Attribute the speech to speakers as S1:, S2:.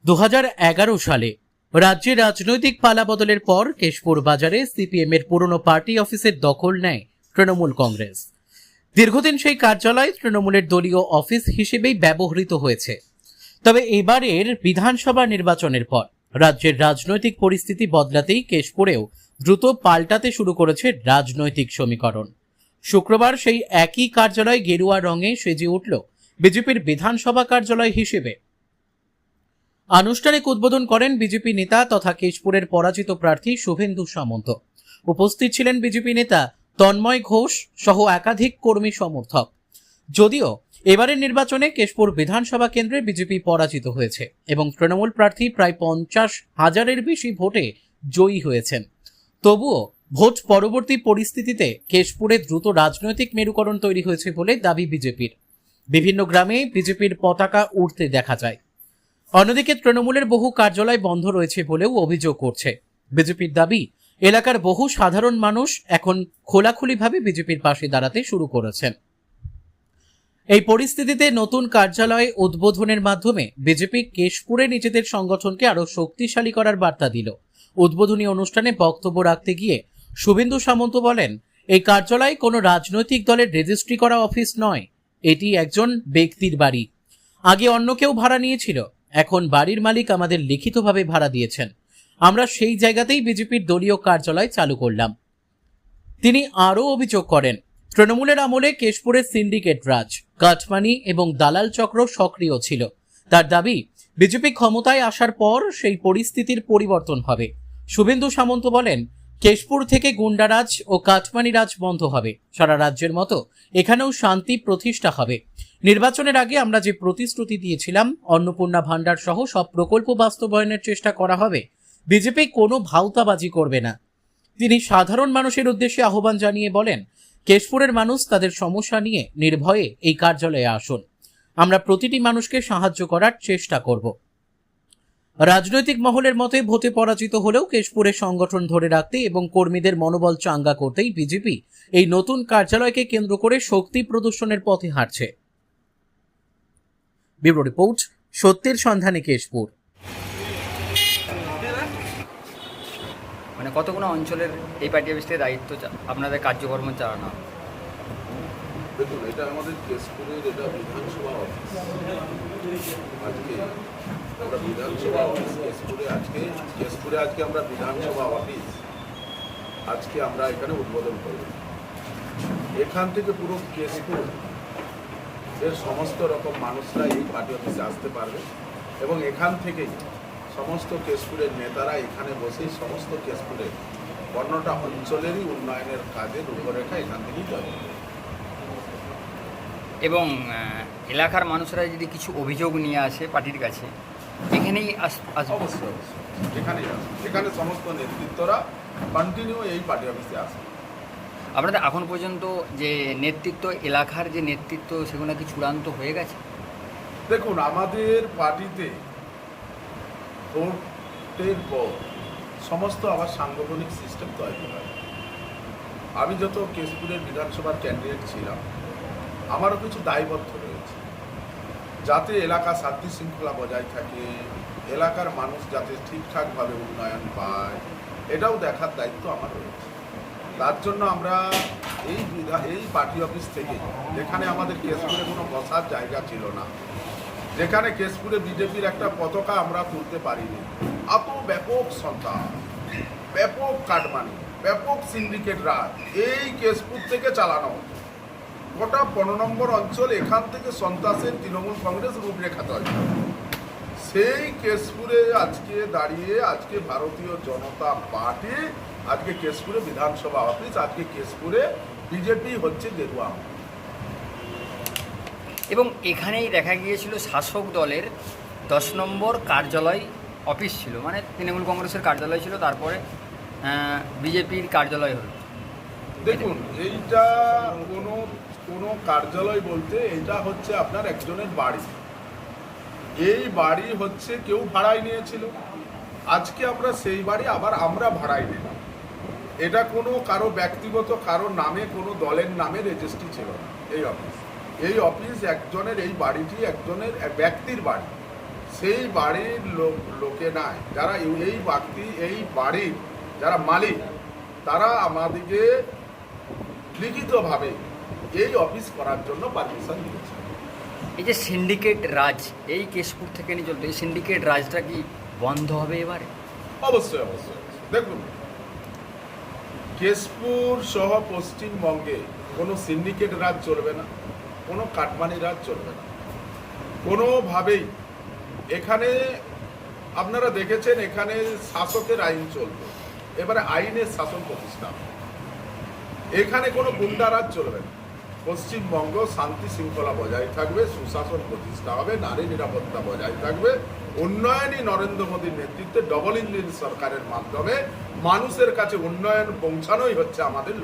S1: 2011 সালে রাজ্যে রাজনৈতিক পালাবদলের পর কেশপুর বাজারে সিপিএম এর পুরনো পার্টি অফিসের দখল নেয় তৃণমূল কংগ্রেস। দীর্ঘদিন সেই কার্যালয় তৃণমূলের দলীয় অফিস হিসেবেই ব্যবহৃত হয়েছে। তবে এবারের বিধানসভা নির্বাচনের পর রাজ্যের রাজনৈতিক পরিস্থিতি বদলাতেই কেশপুরেও দ্রুত পাল্টাতে শুরু করেছে রাজনৈতিক সমীকরণ। শুক্রবার সেই একই কার্যালয় গেরুয়া রঙে সেজে উঠল বিজেপির বিধানসভা কার্যালয় হিসেবে। আনুষ্ঠানিক উদ্বোধন করেন বিজেপি নেতা তথা কেশপুরের পরাজিত প্রার্থী শুভেন্দু সামন্ত। উপস্থিত ছিলেন বিজেপি নেতা তন্ময় ঘোষ সহ একাধিক কর্মী সমর্থক। যদিও এবারের নির্বাচনে কেশপুর বিধানসভা কেন্দ্রে বিজেপি পরাজিত হয়েছে এবং তৃণমূল প্রার্থী প্রায় 50,000-এর বেশি ভোটে জয়ী হয়েছেন, তবুও ভোট পরবর্তী পরিস্থিতিতে কেশপুরে দ্রুত রাজনৈতিক মেরুকরণ তৈরি হয়েছে বলে দাবি বিজেপির। বিভিন্ন গ্রামে বিজেপির পতাকা উড়তে দেখা যায়। অন্যদিকে তৃণমূলের বহু কার্যালয় বন্ধ রয়েছে বলেও অভিযোগ করছে বিজেপির দাবি। এলাকার বহু সাধারণ মানুষ এখন খোলাখুলিভাবে বিজেপির পাশে দাঁড়াতে শুরু করেছেন। এই পরিস্থিতিতে নতুন কার্যালয় উদ্বোধনের মাধ্যমে বিজেপি কেশপুরে নিজেদের সংগঠনকে আরো শক্তিশালী করার বার্তা দিল। উদ্বোধনী অনুষ্ঠানে বক্তব্য রাখতে গিয়ে শুভেন্দু সামন্ত বলেন, এই কার্যালয় কোনো রাজনৈতিক দলের রেজিস্ট্রি করা অফিস নয়, এটি একজন ব্যক্তির বাড়ি। আগে অন্য কেউ ভাড়া নিয়েছিল, এখন বাড়ির মালিক আমাদের লিখিতভাবে ভাড়া দিয়েছেন। আমরা সেই জায়গাতেই বিজেপির দলীয় কার্যালয় চালু করলাম। তিনি আরও অভিযোগ করেন, তৃণমূলের আমলে কেশপুরের সিন্ডিকেট রাজ, কাটমানি এবং দালাল চক্র সক্রিয় ছিল। তার দাবি, বিজেপি ক্ষমতায় আসার পর সেই পরিস্থিতির পরিবর্তন হবে। শুভেন্দু সামন্ত বলেন, কেশপুর থেকে গুন্ডারাজ ও কাটমানি রাজ বন্ধ হবে। সারা রাজ্যের মতো এখানেও শান্তি প্রতিষ্ঠা হবে। নির্বাচনের আগে আমরা যে প্রতিশ্রুতি দিয়েছিলাম, অন্নপূর্ণা ভান্ডার সহ সব প্রকল্প বাস্তবায়নের চেষ্টা করা হবে। বিজেপি কোনো ভাউতাবাজি করবে না। তিনি সাধারণ মানুষের উদ্দেশ্যে আহ্বান জানিয়ে বলেন, কেশপুরের মানুষ তাদের সমস্যা নিয়ে নির্ভয়ে এই কার্যালয়ে আসুন। আমরা প্রতিটি মানুষকে সাহায্য করার চেষ্টা করব। রাজনৈতিক মহলের মতে ভোটে পরাজিত হলেও কেশপুরের সংগঠন ধরে রাখতে এবং কর্মীদের মনোবল চাঙ্গা করতেই বিজেপি এই নতুন কার্যালয়কে কেন্দ্র করে শক্তি প্রদর্শনের পথে হাঁটছে। ব্যুরো রিপোর্ট, সত্যের সন্ধানে কেশপুর।
S2: মানে কতগুলো অঞ্চলের এই পার্টি অফিসের দায়িত্ব আপনাদের কার্যকর্ম চালানো?
S3: দেখুন, এটা আমাদের কেশপুরের এটা বিধানসভা অফিস। আজকে আমরা বিধানসভা অফিস কেশপুরে আজকে আমরা বিধানসভা অফিস আজকে আমরা এখানে উদ্বোধন করব। এখান থেকে পুরো কেশপুর এর সমস্ত রকম মানুষরা এই পার্টি অফিসে আসতে পারবে এবং এখান থেকেই সমস্ত কেশপুরের নেতারা এখানে বসেই সমস্ত কেশপুরের 15টা অঞ্চলেরই উন্নয়নের কাজের রূপরেখা এখান থেকেই যাবে।
S2: এবং এলাকার মানুষরা যদি কিছু অভিযোগ নিয়ে আসে পার্টির কাছে, এখানেই আসবে?
S3: অবশ্যই এখানেই আসবে। এখানে সমস্ত নেতৃত্বরা কন্টিনিউ এই পার্টি অফিসে আসবে।
S2: আপনাদের এখন পর্যন্ত যে নেতৃত্ব, এলাকার যে নেতৃত্ব, সেগুলো কি চূড়ান্ত হয়ে গেছে?
S3: দেখুন, আমাদের পার্টিতে ভোটের পর সমস্ত আবার সাংগঠনিক সিস্টেম তৈরি হয়। আমি যত কেশপুরের বিধানসভার ক্যান্ডিডেট ছিলাম, আমারও কিছু দায়বদ্ধ রয়েছে, যাতে এলাকা শান্তি শৃঙ্খলা বজায় থাকে, এলাকার মানুষ যাতে ঠিকঠাকভাবে উন্নয়ন পায়, এটাও দেখার দায়িত্ব আমার রয়েছে। তার জন্য আমরা এই পার্টি অফিস থেকে, যেখানে আমাদের কেশপুরে কোনো বসার জায়গা ছিল না, যেখানে কেশপুরে বিজেপির একটা পতাকা আমরা তুলতে পারিনি, এত ব্যাপক সন্ত্রাস, ব্যাপক কাটমানি, ব্যাপক সিন্ডিকেট রাজ এই কেশপুর থেকে চালানো হতো। গোটা 15 নম্বর অঞ্চল এখান থেকে সন্ত্রাসের তৃণমূল কংগ্রেস রূপরেখা তৈরি। সেই কেশপুরে আজকে দাঁড়িয়ে আজকে ভারতীয় জনতা পার্টি আজকে কেশপুরে বিধানসভা অফিস, আজকে কেশপুরে বিজেপি হচ্ছে গেরুয়া।
S2: এবং এখানেই দেখা গিয়েছিল শাসক দলের 10 নম্বর কার্যালয় অফিস ছিল, মানে তৃণমূল কংগ্রেসের কার্যালয় ছিল, তারপরে বিজেপির কার্যালয় হলো।
S3: দেখুন, এইটা কোনো কার্যালয় বলতে এটা হচ্ছে আপনার একজনের বাড়ি। এই বাড়ি হচ্ছে কেউ ভাড়ায় নিয়েছিল, আজকে আমরা সেই বাড়ি আবার আমরা ভাড়ায় নিলাম। এটা কোনো কারো ব্যক্তিগত কারো নামে, কোনো দলের নামে রেজিস্ট্রি ছিল না। এই অফিস একজনের, এই বাড়িটি একজনের ব্যক্তির বাড়ি। সেই বাড়ির লোকে নাই, যারা এই ব্যক্তি এই বাড়ির যারা মালিক, তারা আমাদেরকে লিখিতভাবে এই অফিস করার জন্য পারমিশন দিয়েছে।
S2: এই যে সিন্ডিকেট রাজ এই কেশপুর থেকে নিয়ে চলতো, এই সিন্ডিকেট রাজটা কি বন্ধ হবে এবারে?
S3: অবশ্যই অবশ্যই। দেখুন, কেশপুর সহ পশ্চিমবঙ্গে কোনো সিন্ডিকেট রাজ চলবে না, কোনো কাটমানি রাজ চলবে না কোনোভাবেই। এখানে আপনারা দেখেছেন, এখানে শাসকের আইন চলবে, এবারে আইনের শাসন প্রতিষ্ঠা হবে। এখানে কোনো গুন্ডারাজ চলবে না। পশ্চিমবঙ্গ শান্তি শৃঙ্খলা বজায় থাকবে, সুশাসন প্রতিষ্ঠা হবে, নারী নিরাপত্তা বজায় থাকবে। উন্নয়নই নরেন্দ্র মোদীর নেতৃত্বে ডবল ইঞ্জিন সরকারের মাধ্যমে মানুষের কাছে উন্নয়ন পৌঁছানোই হচ্ছে আমাদের